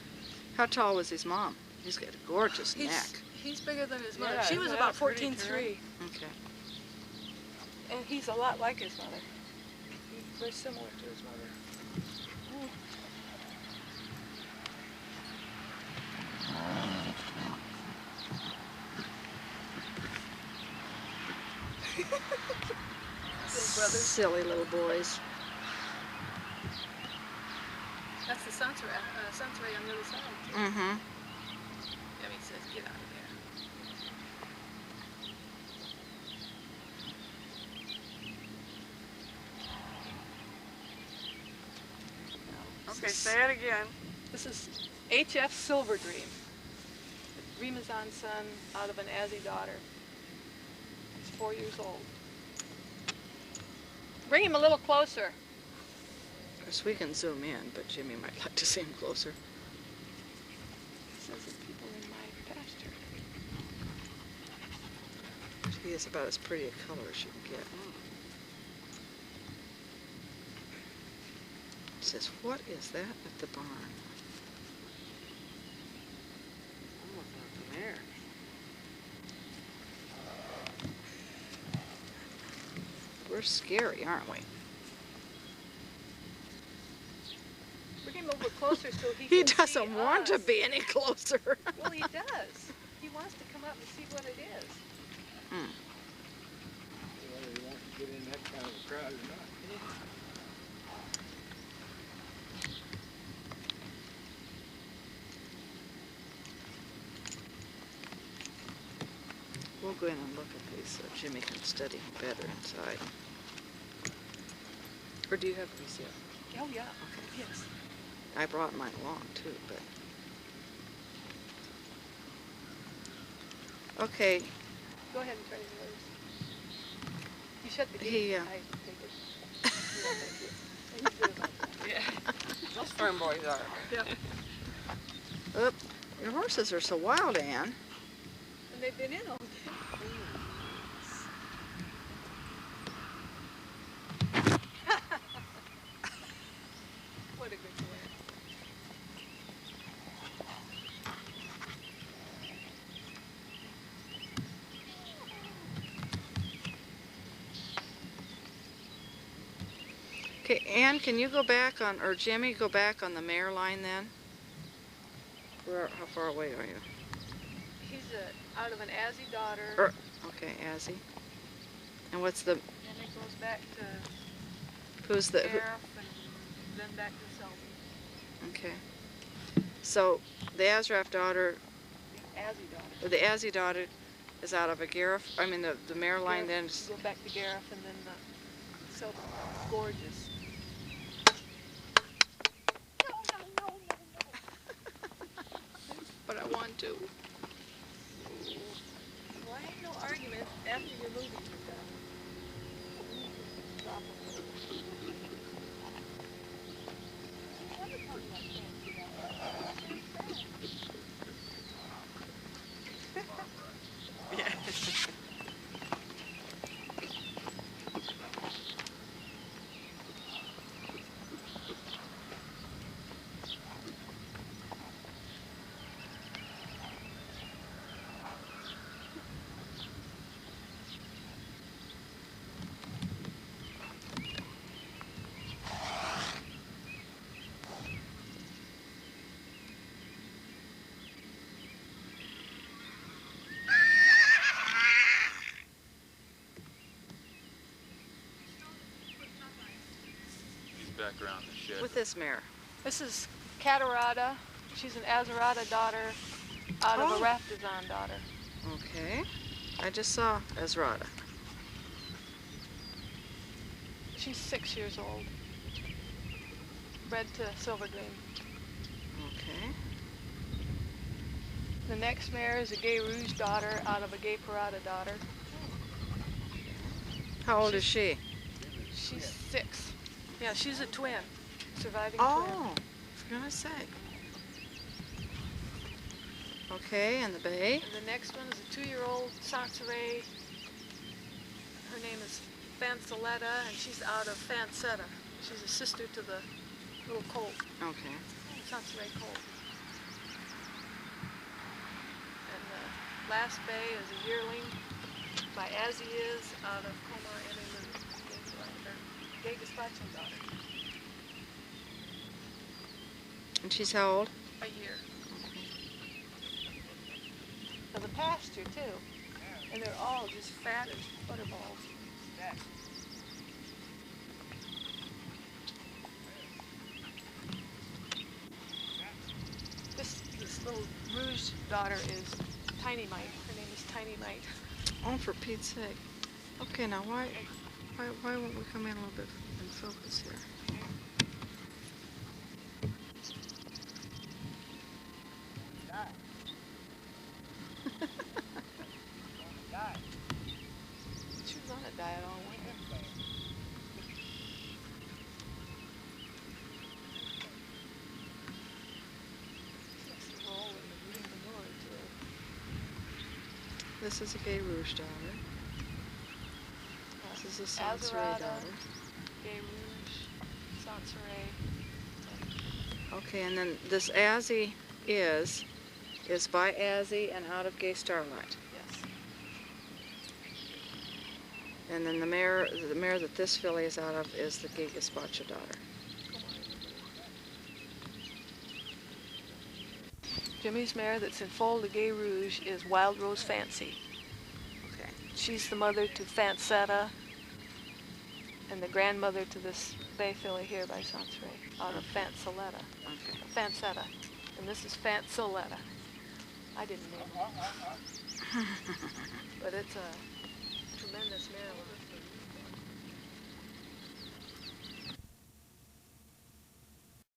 How tall was his mom? He's got a gorgeous neck. He's bigger than his mother. Yeah, She was isn't about that a pretty 14'3", Okay. and he's a lot like his mother. He's very similar to his mother. Silly little boys. That's the Sansari on the other side. Mm-hmm. Debbie says, get out of there. Okay, say it again. This is HF Silver Dream. Rimazan's son out of an Azzy daughter. He's 4 years old. Bring him a little closer. Of course, we can zoom in, but Jimmy might like to see him closer. It says there's people in my pasture. He is about as pretty a color as you can get. It says, what is that at the barn? I'm looking at the mare. We're scary, aren't we? Bring him a little closer so he He can doesn't see want to us. be any closer. Well, he does. He wants to come up and see what it is. Whether he wants to get in that kind of a crowd or not. We'll go in and look at these so Jimmy can study better inside. Or do you have these yet? Oh, yeah. Okay. Yes. I brought mine along too, but. Okay, Go ahead and try yours. You shut the gate. He, I take it. Yeah, thank you. Yeah. Those farm boys are. Yeah. oop, your horses are so wild, Ann. And they've been in all day. What a good boy. Okay, Ann, can you go back on, or Jimmy, go back on the mare line then? How far away are you? He's out of an Azzy daughter, Okay, Azzy. And what's the, and it goes back to who's the, Sheriff, and then back to Selby. okay. So, the Azraf daughter, The Azzy daughter. the Azzy daughter is out of a Gariff, I mean the mare line then, Gareth, go back to Gareth, and then Selby. Gorgeous. but I want to. Well, I ain't no argument after your movie was done. Drop 'em. Back around the shed. With this mare. This is Catarada. She's an Azarada daughter out of a Raftazan daughter. Okay. I just saw Ezrata. She's 6 years old. Bred to Silver Green. Okay. The next mare is a Gay Rouge daughter out of a Gay Parada daughter. How old is she? She's 6. Yeah, she's a twin. Surviving twin. Oh, I was gonna say. Okay, and the bay? And the next one is a 2-year-old Sansaray. Her name is Fansaletta, and she's out of Fansetta. She's a sister to the little colt, Okay. Sansaray colt. And the last bay is a yearling by Azzy is out of Comar and Gay Gazpacho daughter. And she's how old? A year. For the pasture too. And they're all just fat as butterballs. This little Rouge daughter is Tiny Mite. Her name is Tiny Mite. Oh, for Pete's sake. Okay, now why won't we come in a little bit in focus here? She was on a diet all winter. This is a Gay Rouge daughter. This is a Sansaray Azarada, daughter. Gay Rouge, Sansaray. Okay, and then this Azzy is by Azzy and out of Gay Starlight. Yes. And then the mare that this filly is out of is the Gay Gazpacho daughter. Jimmy's mare that's in foal to Gay Rouge is Wild Rose Fancy. Okay. She's the mother to Fansetta and the grandmother to this bay filly here by Sansaray out of Fansaletta. Okay. Fansetta. And this is Fansaletta. I didn't name her. But it's a tremendous mare.